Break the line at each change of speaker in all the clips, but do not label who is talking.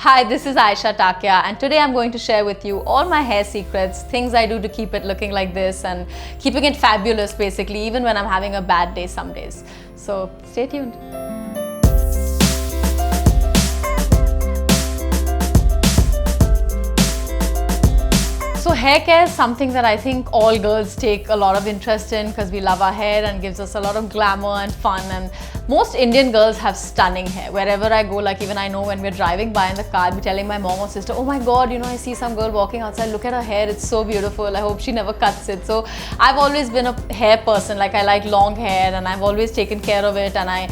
Hi, this is Ayesha Takia and today I'm going to share with you all my hair secrets, things I do to keep it looking like this and keeping it fabulous basically, even when I'm having a bad day some days. So stay tuned. So hair care is something that I think all girls take a lot of interest in because we love our hair and gives us a lot of glamour and fun, and most Indian girls have stunning hair. Wherever I go, like even I know when we're driving by in the car, I'll be telling my mom or sister, oh my god, I see some girl walking outside, look at her hair, it's so beautiful, I hope she never cuts it. So I've always been a hair person, like I like long hair and I've always taken care of it, and I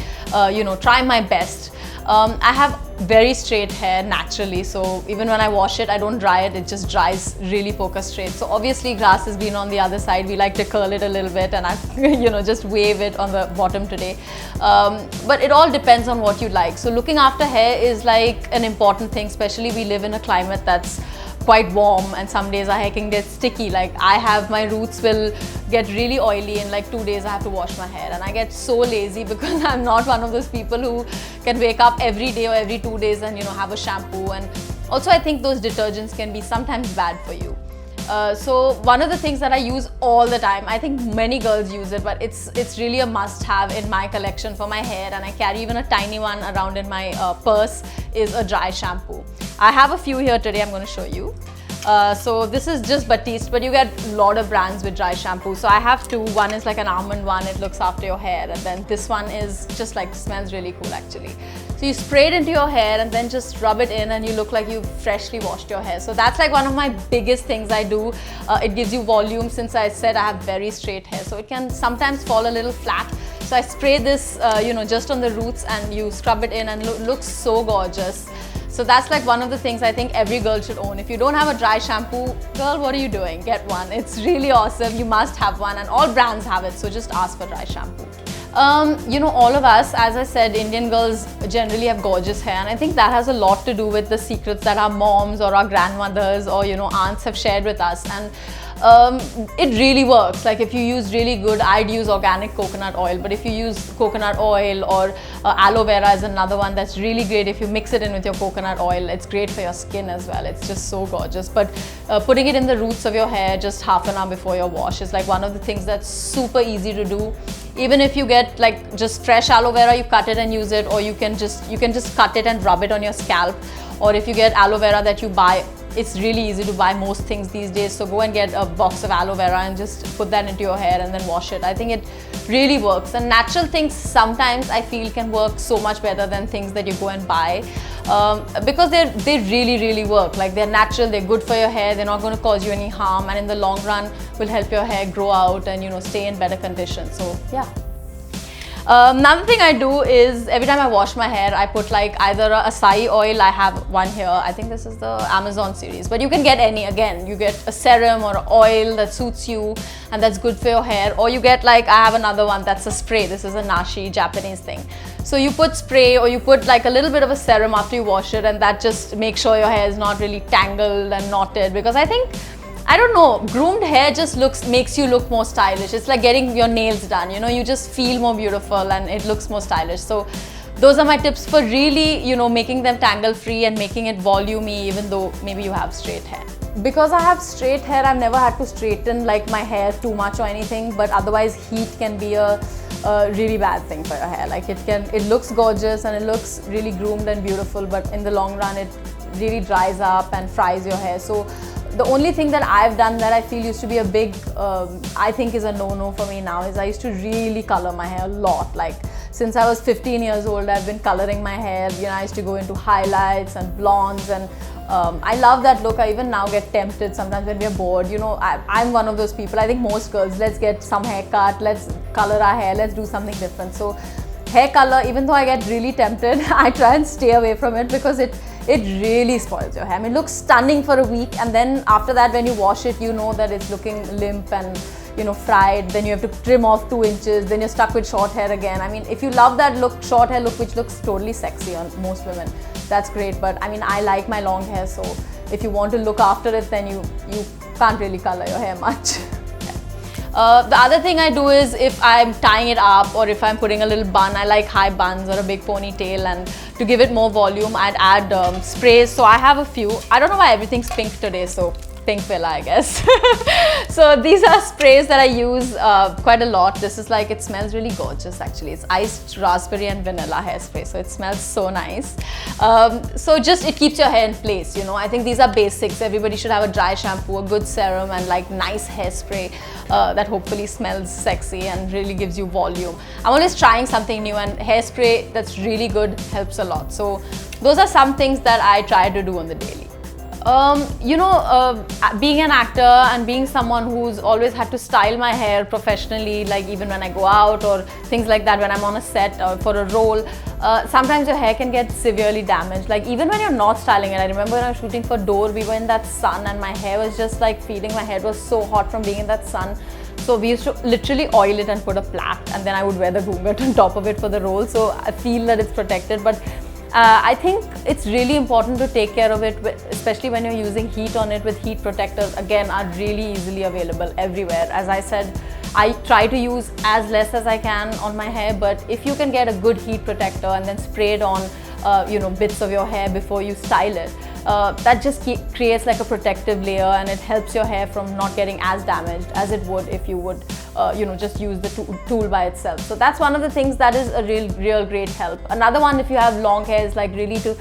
try my best. I have very straight hair naturally, so even when I wash it, I don't dry it, it just dries really poker straight. So obviously grass has been on the other side, we like to curl it a little bit and I just wave it on the bottom today. But it all depends on what you like. So looking after hair is like an important thing, especially we live in a climate that's quite warm and some days our hair can get sticky. Like my roots will get really oily in like 2 days. I have to wash my hair and I get so lazy because I'm not one of those people who can wake up every day or every 2 days and have a shampoo. And also I think those detergents can be sometimes bad for you. So one of the things that I use all the time, I think many girls use it, but it's really a must-have in my collection for my hair, and I carry even a tiny one around in my purse, is a dry shampoo. I have a few here today, I'm going to show you. So this is just Batiste, but you get a lot of brands with dry shampoo. So I have two. One is like an almond one, it looks after your hair, and then this one is just like, smells really cool actually. So you spray it into your hair and then just rub it in and you look like you've freshly washed your hair. So that's like one of my biggest things I do. It gives you volume, since I said I have very straight hair, so it can sometimes fall a little flat. So I spray this just on the roots and you scrub it in and looks so gorgeous. So that's like one of the things I think every girl should own. If you don't have a dry shampoo, girl, what are you doing? Get one. It's really awesome. You must have one, and all brands have it. So just ask for dry shampoo. All of us, as I said, Indian girls generally have gorgeous hair, and I think that has a lot to do with the secrets that our moms or our grandmothers or aunts have shared with us. And it really works. Like if you use really good, I'd use organic coconut oil, but if you use coconut oil or aloe vera is another one that's really great. If you mix it in with your coconut oil, it's great for your skin as well. It's just so gorgeous. But putting it in the roots of your hair just half an hour before your wash is like one of the things that's super easy to do. Even if you get like just fresh aloe vera, you cut it and use it, or you can just cut it and rub it on your scalp. Or if you get aloe vera that you buy, it's really easy to buy most things these days. So go and get a box of aloe vera and just put that into your hair and then wash it. I think it really works. And natural things sometimes I feel can work so much better than things that you go and buy, because they really work. Like they're natural, they're good for your hair, they're not going to cause you any harm, and in the long run will help your hair grow out and stay in better condition. So yeah. Another thing I do is every time I wash my hair, I put like either a acai oil. I have one here. I think this is the Amazon series, but you can get any. Again, you get a serum or an oil that suits you and that's good for your hair, or you get like, I have another one that's a spray. This is a nashi, Japanese thing. So you put spray or you put like a little bit of a serum after you wash it, and that just makes sure your hair is not really tangled and knotted, because I don't know, groomed hair just makes you look more stylish. It's like getting your nails done, you just feel more beautiful and it looks more stylish. So those are my tips for really, making them tangle free and making it volumey, even though maybe you have straight hair. Because I have straight hair, I've never had to straighten like my hair too much or anything, but otherwise heat can be a really bad thing for your hair. Like it looks gorgeous and it looks really groomed and beautiful, but in the long run it really dries up and fries your hair. So the only thing that I've done that I feel used to be a big, I think is a no-no for me now, is I used to really color my hair a lot. Like since I was 15 years old, I've been coloring my hair. I used to go into highlights and blondes, and I love that look. I even now get tempted sometimes when we're bored. I'm one of those people. I think most girls, let's get some haircut, let's color our hair, let's do something different. So hair color, even though I get really tempted, I try and stay away from it because it really spoils your hair. I mean, it looks stunning for a week, and then after that when you wash it, you know that it's looking limp and fried. Then you have to trim off 2 inches, then you're stuck with short hair again. I mean, if you love that look, short hair look, which looks totally sexy on most women, that's great. But I mean, I like my long hair, so if you want to look after it, then you can't really color your hair much. The other thing I do is if I'm tying it up or if I'm putting a little bun, I like high buns or a big ponytail, and to give it more volume, I'd add sprays. So I have a few. I don't know why everything's pink today, so Pinkvilla, I guess. So these are sprays that I use quite a lot. This is like, it smells really gorgeous actually. It's iced raspberry and vanilla hairspray, so it smells so nice. So just, it keeps your hair in place, you know. I think these are basics. Everybody should have a dry shampoo, a good serum, and like nice hairspray that hopefully smells sexy and really gives you volume. I'm always trying something new, and hairspray that's really good helps a lot. So those are some things that I try to do on the daily. Being an actor and being someone who's always had to style my hair professionally, like even when I go out or things like that, when I'm on a set or for a role, sometimes your hair can get severely damaged. Like even when you're not styling it, I remember when I was shooting for Door, we were in that sun and my hair was just like feeling, my head was so hot from being in that sun. So we used to literally oil it and put a plait, and then I would wear the ghungat on top of it for the role. So I feel that it's protected, but I think it's really important to take care of it, especially when you're using heat on it, with heat protectors, again, are really easily available everywhere. As I said, I try to use as less as I can on my hair, but if you can get a good heat protector and then spray it on bits of your hair before you style it, that just creates like a protective layer, and it helps your hair from not getting as damaged as it would if you would just use the tool by itself. So that's one of the things that is a real great help. Another one, if you have long hair, is like really to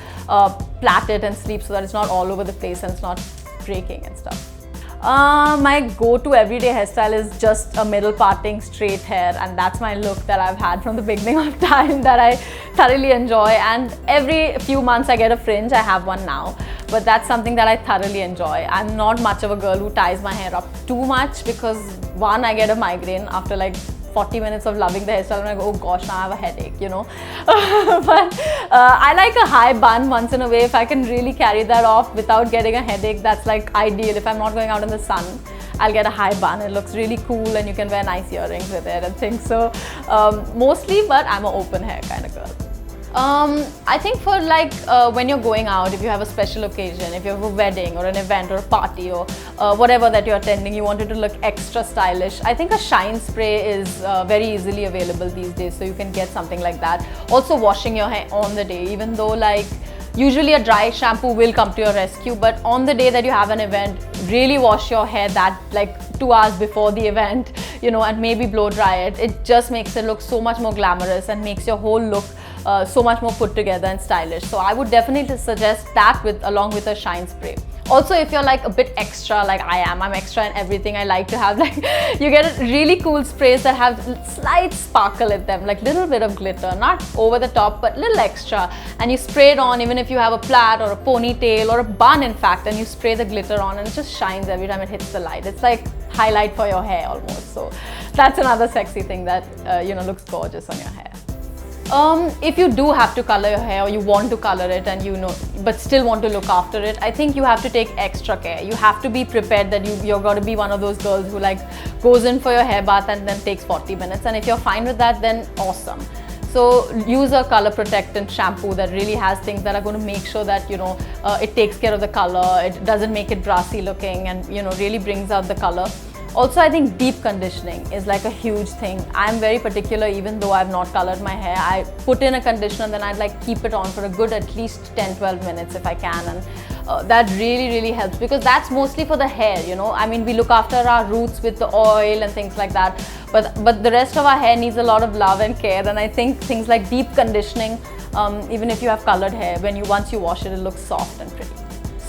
plait it and sleep so that it's not all over the place and it's not breaking and stuff. My go-to everyday hairstyle is just a middle parting straight hair, and that's my look that I've had from the beginning of time that I thoroughly enjoy. And every few months I get a fringe. I have one now, but that's something that I thoroughly enjoy. I'm not much of a girl who ties my hair up too much because one, I get a migraine after like 40 minutes of loving the hairstyle and I go, oh gosh, now I have a headache, you know. But I like a high bun once in a way. If I can really carry that off without getting a headache, that's like ideal. If I'm not going out in the sun, I'll get a high bun. It looks really cool and you can wear nice earrings with it and things. So mostly, but I'm an open hair kind of girl. I think for like when you're going out, if you have a special occasion, if you have a wedding or an event or a party or whatever that you're attending, you wanted to look extra stylish, I think a shine spray is very easily available these days, so you can get something like that. Also washing your hair on the day, even though like usually a dry shampoo will come to your rescue, but on the day that you have an event, really wash your hair that like 2 hours before the event, you know, and maybe blow dry it. It just makes it look so much more glamorous and makes your whole look so much more put together and stylish. So I would definitely suggest that along with a shine spray. Also, if you're like a bit extra like I am, I'm extra in everything. I like to have like, you get really cool sprays that have slight sparkle in them, like little bit of glitter, not over the top, but little extra. And you spray it on even if you have a plait or a ponytail or a bun in fact, and you spray the glitter on and it just shines every time it hits the light. It's like highlight for your hair almost. So that's another sexy thing that, looks gorgeous on your hair. If you do have to color your hair or you want to color it and but still want to look after it, I think you have to take extra care. You have to be prepared that you're going to be one of those girls who like goes in for your hair bath and then takes 40 minutes. And if you're fine with that, then awesome. So use a color protectant shampoo that really has things that are going to make sure that, it takes care of the color, it doesn't make it brassy looking and, really brings out the color. Also, I think deep conditioning is like a huge thing. I'm very particular, even though I've not colored my hair. I put in a conditioner, then I'd like keep it on for a good at least 10-12 minutes if I can. And that really helps because that's mostly for the hair, I mean, we look after our roots with the oil and things like that. But the rest of our hair needs a lot of love and care. And I think things like deep conditioning, even if you have colored hair, once you wash it, it looks soft and pretty.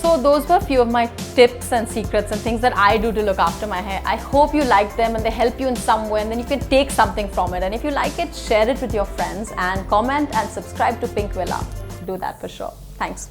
So those were a few of my tips and secrets and things that I do to look after my hair. I hope you like them and they help you in some way, and then you can take something from it. And if you like it, share it with your friends and comment and subscribe to Pinkvilla. Do that for sure. Thanks.